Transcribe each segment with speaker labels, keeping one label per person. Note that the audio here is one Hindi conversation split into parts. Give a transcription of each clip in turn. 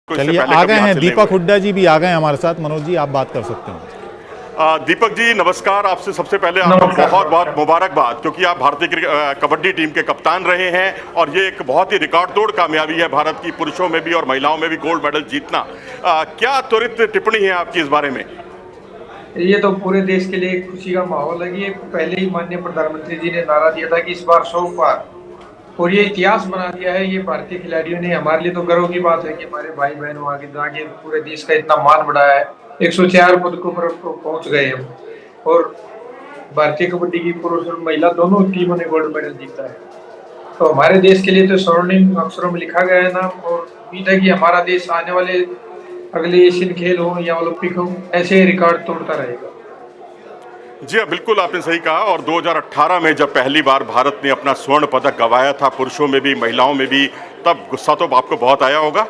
Speaker 1: इससे
Speaker 2: चलिए
Speaker 1: पहले
Speaker 2: आ
Speaker 1: कभी
Speaker 2: गए हैं
Speaker 1: हासिल नहीं
Speaker 2: दीपक
Speaker 1: हुए।
Speaker 2: हुड्डा जी भी आ गए हैं हमारे साथ। मनोज जी आप बात कर सकते हैं।
Speaker 1: दीपक जी नमस्कार। आपसे सबसे पहले आपको
Speaker 3: नमस्कार
Speaker 1: बहुत बहुत
Speaker 3: नमस्कार।
Speaker 1: मुबारकबाद, क्योंकि आप भारतीय कबड्डी टीम के कप्तान रहे हैं और ये एक बहुत ही रिकॉर्ड तोड़ कामयाबी है भारत की, पुरुषों में भी और महिलाओं में भी गोल्ड मेडल जीतना। क्या त्वरित टिप्पणी है आपकी इस बारे में?
Speaker 3: ये तो पूरे देश के लिए एक खुशी का माहौल है कि ये पहले ही माननीय प्रधानमंत्री जी ने नारा दिया था कि इस बार 100 पार, और ये इतिहास बना दिया है ये भारतीय खिलाड़ियों ने। हमारे लिए तो गर्व की बात है कि हमारे भाई बहन आगे जाके पूरे देश का इतना मान बढ़ाया है। 104 पदकों पर पहुंच गए हम, और भारतीय कबड्डी की पुरुष और महिला दोनों टीमों ने गोल्ड मेडल जीता है। तो हमारे देश के लिए तो स्वर्णिम अक्षरों में लिखा गया है नाम, और उम्मीद है कि हमारा देश आने वाले अगले एशियन खेल हो या ओलंपिक हो, ऐसे रिकॉर्ड तोड़ता रहेगा।
Speaker 1: जी हाँ, बिल्कुल आपने सही कहा। और 2018 में जब पहली बार भारत ने अपना स्वर्ण पदक गंवाया था, पुरुषों में भी महिलाओं में भी, तब गुस्सा तो आपको बहुत आया होगा।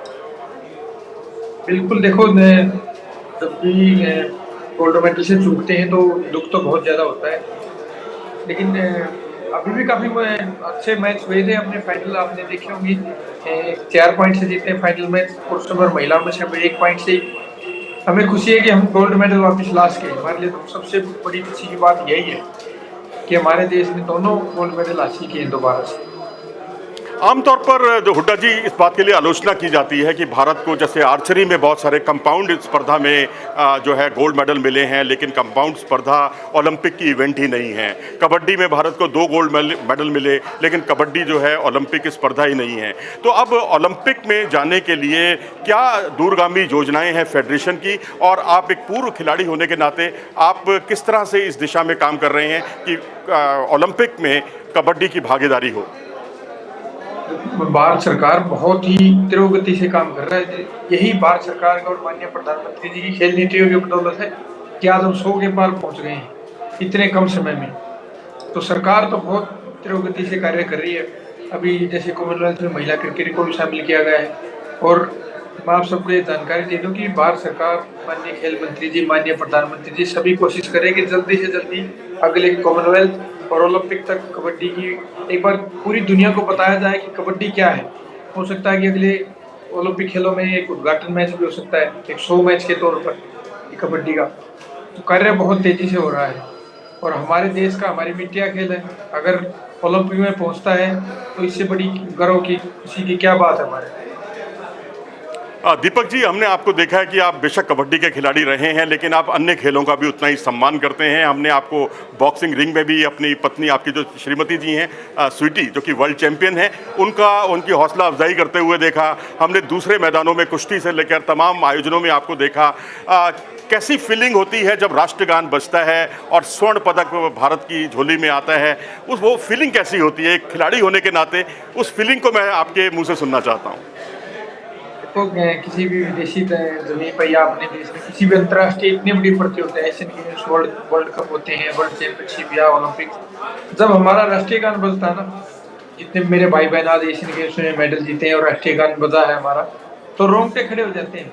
Speaker 3: बिल्कुल, देखो जब भी गोल्ड मेडल से चूकते हैं तो दुख तो बहुत ज्यादा होता है, लेकिन अभी भी काफी अच्छे मैच हुए थे। अपने फाइनल आपने देखे होंगे, 4 पॉइंट से जीते हैं फाइनल मैच, पुरुषों और महिलाओं में सिर्फ 1 पॉइंट से। हमें खुशी है कि हम गोल्ड मेडल वापस ला सके। हमारे लिए तो सबसे बड़ी खुशी की बात यही है कि हमारे देश ने दोनों गोल्ड मेडल हासिल किए दोबारा से।
Speaker 1: आमतौर पर जो हुड्डा जी, इस बात के लिए आलोचना की जाती है कि भारत को जैसे आर्चरी में बहुत सारे कंपाउंड स्पर्धा में जो है गोल्ड मेडल मिले हैं, लेकिन कंपाउंड स्पर्धा ओलंपिक की इवेंट ही नहीं है। कबड्डी में भारत को 2 गोल्ड मेडल मिले, लेकिन कबड्डी जो है ओलंपिक की स्पर्धा ही नहीं है। तो अब ओलंपिक में जाने के लिए क्या दूरगामी योजनाएं हैं फेडरेशन की, और आप एक पूर्व खिलाड़ी होने के नाते आप किस तरह से इस दिशा में काम कर रहे हैं कि ओलंपिक में कबड्डी की भागीदारी हो?
Speaker 3: भारत सरकार बहुत ही तीव्र गति से काम कर रहा है। यही भारत सरकार का और माननीय प्रधानमंत्री जी की खेल नीतियों की बदौलत है कि आज हम 100 के पार पहुंच गए हैं इतने कम समय में। तो सरकार तो बहुत तीव्र गति से कार्य कर रही है। अभी जैसे कॉमनवेल्थ में महिला क्रिकेट को भी शामिल किया गया है, और मैं आप सबको ये जानकारी दे दूं कि भारत सरकार, माननीय खेल मंत्री जी, माननीय प्रधानमंत्री जी सभी कोशिश करें कि जल्दी से जल्दी अगले कॉमनवेल्थ और ओलंपिक तक कबड्डी की एक बार पूरी दुनिया को बताया जाए कि कबड्डी क्या है। हो सकता है कि अगले ओलंपिक खेलों में एक उद्घाटन मैच भी हो सकता है, एक शो मैच के तौर पर कबड्डी का। तो कार्य बहुत तेजी से हो रहा है, और हमारे देश का, हमारी मिट्टी का खेल है। अगर ओलंपिक में पहुंचता है तो इससे बड़ी गर्व की, खुशी की क्या बात है हमारे।
Speaker 1: दीपक जी, हमने आपको देखा है कि आप बेशक कबड्डी के खिलाड़ी रहे हैं, लेकिन आप अन्य खेलों का भी उतना ही सम्मान करते हैं। हमने आपको बॉक्सिंग रिंग में भी अपनी पत्नी, आपकी जो श्रीमती जी हैं स्वीटी, जो कि वर्ल्ड चैंपियन हैं, उनकी हौसला अफजाई करते हुए देखा। हमने दूसरे मैदानों में कुश्ती से लेकर तमाम आयोजनों में आपको देखा। कैसी फीलिंग होती है जब राष्ट्रगान बजता है और स्वर्ण पदक भारत की झोली में आता है? वो फीलिंग कैसी होती है एक खिलाड़ी होने के नाते? उस फीलिंग को मैं आपके मुँह से सुनना चाहता हूँ।
Speaker 3: देखो, किसी भी विदेशी जमीन पर या अपने देश में किसी भी अंतर्राष्ट्रीय इतनी बड़ी प्रतियोगिता, एशियन गेम्स, वर्ल्ड कप होते हैं, वर्ल्ड चैंपियनशिप या ओलंपिक, जब हमारा राष्ट्रीय गान बजता है ना, जितने मेरे भाई बहन आज एशियन गेम्स में मेडल जीते हैं और राष्ट्रीय गान बजा है हमारा, तो रोंगटे खड़े हो जाते हैं।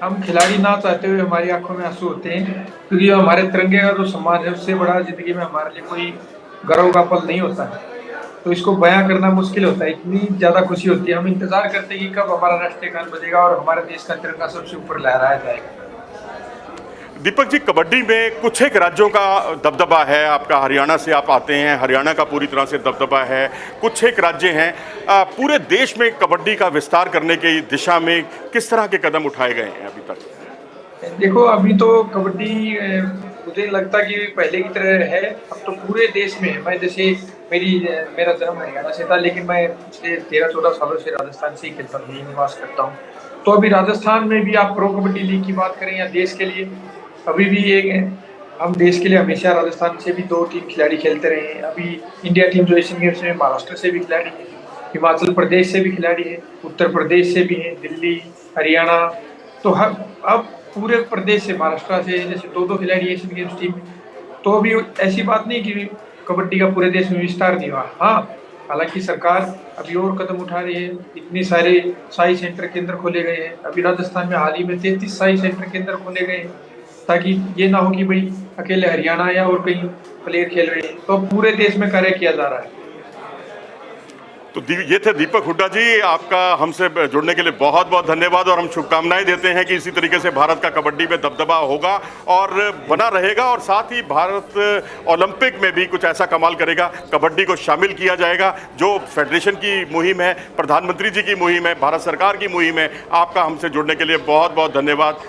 Speaker 3: हम खिलाड़ी ना चाहते हुए हमारी आंखों में आंसू होते हैं, क्योंकि हमारे तिरंगे का जो सम्मान है उससे बड़ा जिंदगी में हमारे लिए कोई गर्व का पल नहीं होता है। तो इसको बयां करना मुश्किल होता है, इतनी ज्यादा खुशी होती है। हम इंतजार करते हैं कि कब हमारा राष्ट्रीय गान बजेगा और हमारे देश का तिरंगा सबसे ऊपर लहराया जाएगा।
Speaker 1: दीपक जी, कबड्डी में कुछ एक राज्यों का दबदबा है। आपका हरियाणा से आप आते हैं, हरियाणा का पूरी तरह से दबदबा है। कुछ एक राज्य हैं। पूरे देश में कबड्डी का विस्तार करने की दिशा में किस तरह के कदम उठाए गए हैं अभी तक?
Speaker 3: देखो, अभी तो कबड्डी मुझे लगता कि पहले की तरह है। अब तो पूरे देश में, मैं जैसे मेरा जन्म हरियाणा से था, लेकिन मैं पिछले 13-14 सालों से राजस्थान से ही खेलता हूँ, यही निवास करता हूँ। तो अभी राजस्थान में भी आप प्रो कबड्डी लीग की बात करें या देश के लिए, अभी भी एक हम देश के लिए हमेशा राजस्थान से भी 2-3 खिलाड़ी खेलते रहे हैं। अभी इंडिया टीम जो एशियन गेम्स में, महाराष्ट्र से भी खिलाड़ी है, हिमाचल प्रदेश से भी खिलाड़ी है, उत्तर प्रदेश से भी है, दिल्ली, हरियाणा। तो हर अब पूरे प्रदेश से, महाराष्ट्र से जैसे 2-2 खिलाड़ी एशियन गेम्स टीम में। तो अभी ऐसी बात नहीं कि कबड्डी का पूरे देश में विस्तार नहीं हुआ। हाँ, हालांकि सरकार अभी और कदम उठा रही है। इतने सारे साई सेंटर केंद्र खोले गए हैं। अभी राजस्थान में हाल ही में 33 साई सेंटर केंद्र खोले गए हैं, ताकि ये ना हो कि भाई अकेले हरियाणा या और कहीं प्लेयर खेल रहे हैं। तो अब पूरे देश में कार्य किया जा रहा है।
Speaker 1: तो ये थे दीपक हुड्डा जी, आपका हमसे जुड़ने के लिए बहुत बहुत धन्यवाद और हम शुभकामनाएं देते हैं कि इसी तरीके से भारत का कबड्डी में दबदबा होगा और बना रहेगा और साथ ही भारत ओलंपिक में भी कुछ ऐसा कमाल करेगा, कबड्डी को शामिल किया जाएगा। जो फेडरेशन की मुहिम है, प्रधानमंत्री जी की मुहिम है, भारत सरकार की मुहिम है, आपका हमसे जुड़ने के लिए बहुत बहुत धन्यवाद।